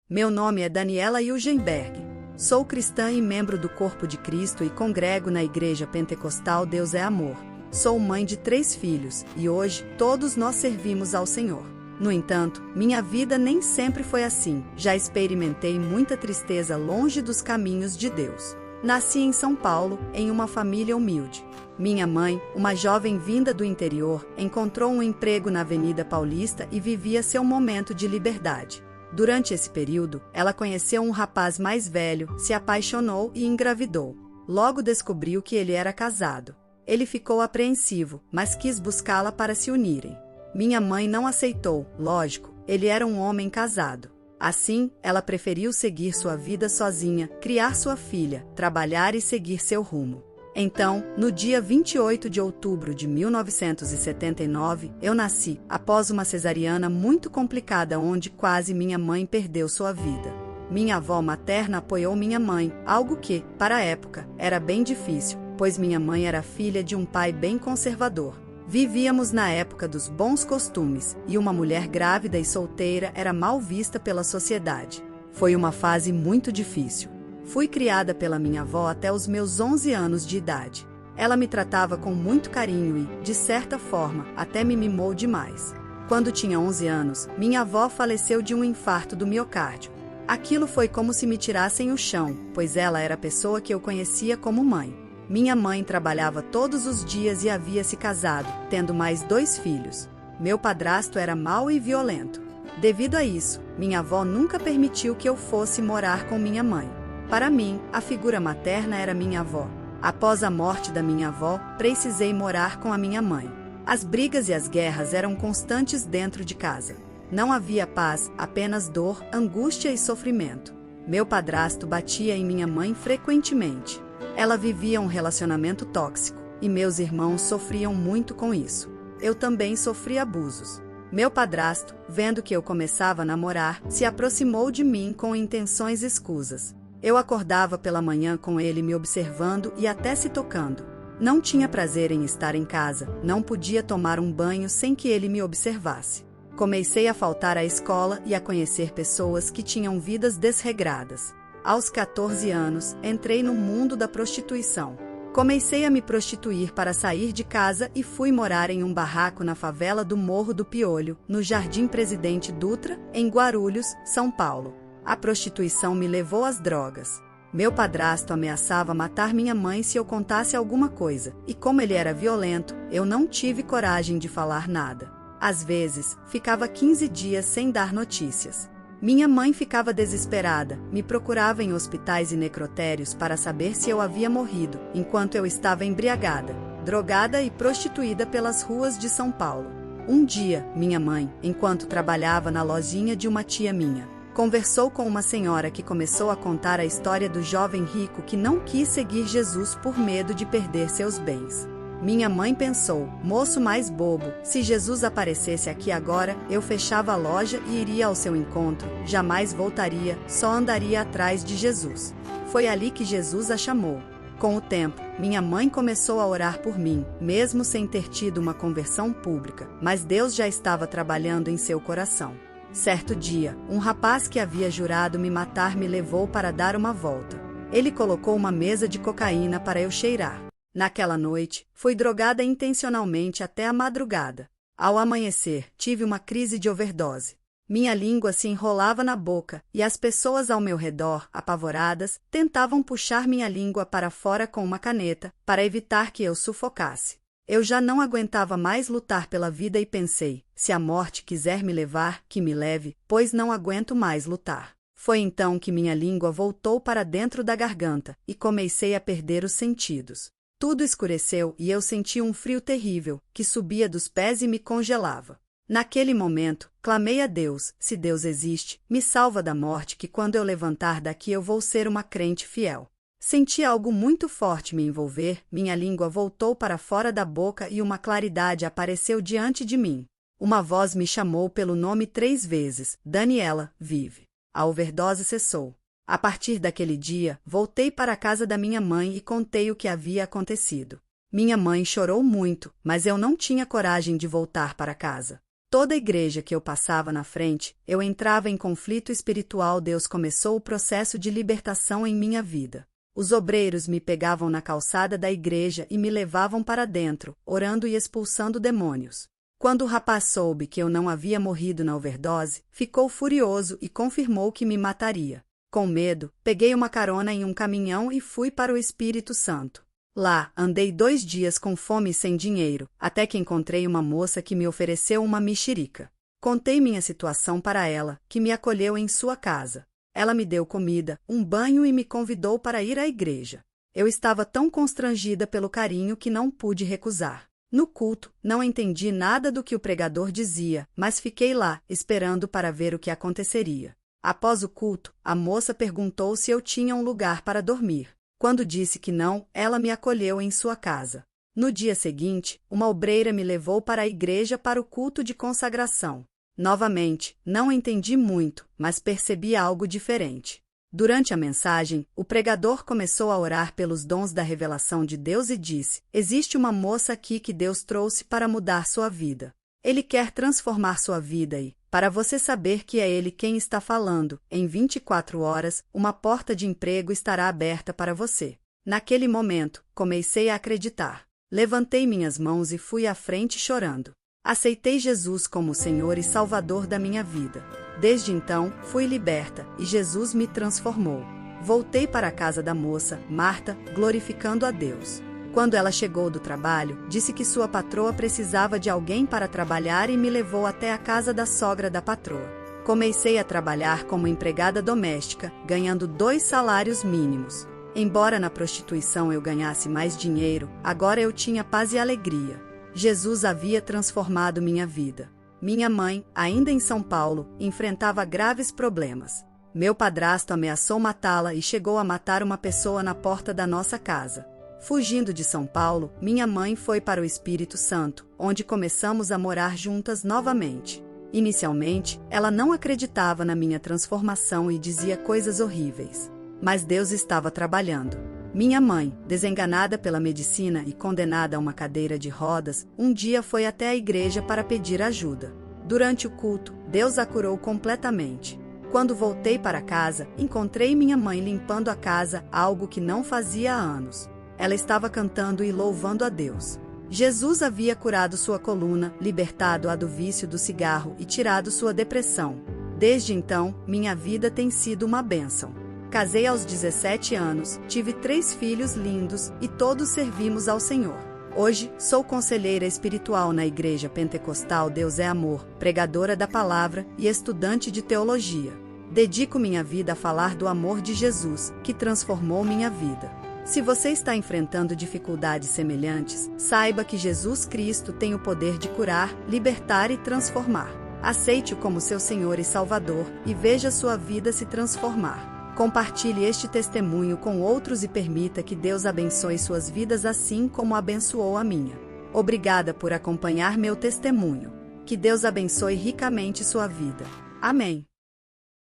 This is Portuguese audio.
Meu nome é Daniela Hilgenberg. Sou cristã e membro do Corpo de Cristo e congrego na Igreja Pentecostal Deus é Amor. Sou mãe de 3 filhos e hoje todos nós servimos ao Senhor. No entanto, minha vida nem sempre foi assim. Já experimentei muita tristeza longe dos caminhos de Deus. Nasci em São Paulo, em uma família humilde. Minha mãe, uma jovem vinda do interior, encontrou um emprego na Avenida Paulista e vivia seu momento de liberdade. Durante esse período, ela conheceu um rapaz mais velho, se apaixonou e engravidou. Logo descobriu que ele era casado. Ele ficou apreensivo, mas quis buscá-la para se unirem. Minha mãe não aceitou, lógico, ele era um homem casado. Assim, ela preferiu seguir sua vida sozinha, criar sua filha, trabalhar e seguir seu rumo. Então, no dia 28 de outubro de 1979, eu nasci, após uma cesariana muito complicada onde quase minha mãe perdeu sua vida. Minha avó materna apoiou minha mãe, algo que, para a época, era bem difícil, pois minha mãe era filha de um pai bem conservador. Vivíamos na época dos bons costumes, e uma mulher grávida e solteira era mal vista pela sociedade. Foi uma fase muito difícil. Fui criada pela minha avó até os meus 11 anos de idade. Ela me tratava com muito carinho e, de certa forma, até me mimou demais. Quando tinha 11 anos, minha avó faleceu de um infarto do miocárdio. Aquilo foi como se me tirassem o chão, pois ela era a pessoa que eu conhecia como mãe. Minha mãe trabalhava todos os dias e havia se casado, tendo mais 2 filhos. Meu padrasto era mau e violento. Devido a isso, minha avó nunca permitiu que eu fosse morar com minha mãe. Para mim, a figura materna era minha avó. Após a morte da minha avó, precisei morar com a minha mãe. As brigas e as guerras eram constantes dentro de casa. Não havia paz, apenas dor, angústia e sofrimento. Meu padrasto batia em minha mãe frequentemente. Ela vivia um relacionamento tóxico, e meus irmãos sofriam muito com isso. Eu também sofri abusos. Meu padrasto, vendo que eu começava a namorar, se aproximou de mim com intenções escusas. Eu acordava pela manhã com ele me observando e até se tocando. Não tinha prazer em estar em casa, não podia tomar um banho sem que ele me observasse. Comecei a faltar à escola e a conhecer pessoas que tinham vidas desregradas. Aos 14 anos, entrei no mundo da prostituição. Comecei a me prostituir para sair de casa e fui morar em um barraco na favela do Morro do Piolho, no Jardim Presidente Dutra, em Guarulhos, São Paulo. A prostituição me levou às drogas. Meu padrasto ameaçava matar minha mãe se eu contasse alguma coisa, e como ele era violento, eu não tive coragem de falar nada. Às vezes, ficava 15 dias sem dar notícias. Minha mãe ficava desesperada, me procurava em hospitais e necrotérios para saber se eu havia morrido, enquanto eu estava embriagada, drogada e prostituída pelas ruas de São Paulo. Um dia, minha mãe, enquanto trabalhava na lojinha de uma tia minha, conversou com uma senhora que começou a contar a história do jovem rico que não quis seguir Jesus por medo de perder seus bens. Minha mãe pensou, moço mais bobo, se Jesus aparecesse aqui agora, eu fechava a loja e iria ao seu encontro, jamais voltaria, só andaria atrás de Jesus. Foi ali que Jesus a chamou. Com o tempo, minha mãe começou a orar por mim, mesmo sem ter tido uma conversão pública, mas Deus já estava trabalhando em seu coração. Certo dia, um rapaz que havia jurado me matar me levou para dar uma volta. Ele colocou uma mesa de cocaína para eu cheirar. Naquela noite, fui drogada intencionalmente até a madrugada. Ao amanhecer, tive uma crise de overdose. Minha língua se enrolava na boca e as pessoas ao meu redor, apavoradas, tentavam puxar minha língua para fora com uma caneta, para evitar que eu sufocasse. Eu já não aguentava mais lutar pela vida e pensei, se a morte quiser me levar, que me leve, pois não aguento mais lutar. Foi então que minha língua voltou para dentro da garganta e comecei a perder os sentidos. Tudo escureceu e eu senti um frio terrível, que subia dos pés e me congelava. Naquele momento, clamei a Deus, se Deus existe, me salva da morte que quando eu levantar daqui eu vou ser uma crente fiel. Senti algo muito forte me envolver, minha língua voltou para fora da boca e uma claridade apareceu diante de mim. Uma voz me chamou pelo nome 3 vezes, Daniela, vive. A overdose cessou. A partir daquele dia, voltei para a casa da minha mãe e contei o que havia acontecido. Minha mãe chorou muito, mas eu não tinha coragem de voltar para casa. Toda igreja que eu passava na frente, eu entrava em conflito espiritual. Deus começou o processo de libertação em minha vida. Os obreiros me pegavam na calçada da igreja e me levavam para dentro, orando e expulsando demônios. Quando o rapaz soube que eu não havia morrido na overdose, ficou furioso e confirmou que me mataria. Com medo, peguei uma carona em um caminhão e fui para o Espírito Santo. Lá, andei 2 dias com fome e sem dinheiro, até que encontrei uma moça que me ofereceu uma mexerica. Contei minha situação para ela, que me acolheu em sua casa. Ela me deu comida, um banho e me convidou para ir à igreja. Eu estava tão constrangida pelo carinho que não pude recusar. No culto, não entendi nada do que o pregador dizia, mas fiquei lá, esperando para ver o que aconteceria. Após o culto, a moça perguntou se eu tinha um lugar para dormir. Quando disse que não, ela me acolheu em sua casa. No dia seguinte, uma obreira me levou para a igreja para o culto de consagração. Novamente, não entendi muito, mas percebi algo diferente. Durante a mensagem, o pregador começou a orar pelos dons da revelação de Deus e disse: existe uma moça aqui que Deus trouxe para mudar sua vida. Ele quer transformar sua vida e, para você saber que é Ele quem está falando, em 24 horas, uma porta de emprego estará aberta para você. Naquele momento, comecei a acreditar. Levantei minhas mãos e fui à frente chorando. Aceitei Jesus como Senhor e Salvador da minha vida. Desde então, fui liberta, e Jesus me transformou. Voltei para a casa da moça, Marta, glorificando a Deus. Quando ela chegou do trabalho, disse que sua patroa precisava de alguém para trabalhar e me levou até a casa da sogra da patroa. Comecei a trabalhar como empregada doméstica, ganhando 2 salários mínimos. Embora na prostituição eu ganhasse mais dinheiro, agora eu tinha paz e alegria. Jesus havia transformado minha vida. Minha mãe, ainda em São Paulo, enfrentava graves problemas. Meu padrasto ameaçou matá-la e chegou a matar uma pessoa na porta da nossa casa. Fugindo de São Paulo, minha mãe foi para o Espírito Santo, onde começamos a morar juntas novamente. Inicialmente, ela não acreditava na minha transformação e dizia coisas horríveis. Mas Deus estava trabalhando. Minha mãe, desenganada pela medicina e condenada a uma cadeira de rodas, um dia foi até a igreja para pedir ajuda. Durante o culto, Deus a curou completamente. Quando voltei para casa, encontrei minha mãe limpando a casa, algo que não fazia há anos. Ela estava cantando e louvando a Deus. Jesus havia curado sua coluna, libertado-a do vício do cigarro e tirado sua depressão. Desde então, minha vida tem sido uma bênção. Casei aos 17 anos, tive 3 filhos lindos e todos servimos ao Senhor. Hoje, sou conselheira espiritual na Igreja Pentecostal Deus é Amor, pregadora da palavra e estudante de teologia. Dedico minha vida a falar do amor de Jesus, que transformou minha vida. Se você está enfrentando dificuldades semelhantes, saiba que Jesus Cristo tem o poder de curar, libertar e transformar. Aceite-o como seu Senhor e Salvador e veja sua vida se transformar. Compartilhe este testemunho com outros e permita que Deus abençoe suas vidas assim como abençoou a minha. Obrigada por acompanhar meu testemunho. Que Deus abençoe ricamente sua vida. Amém.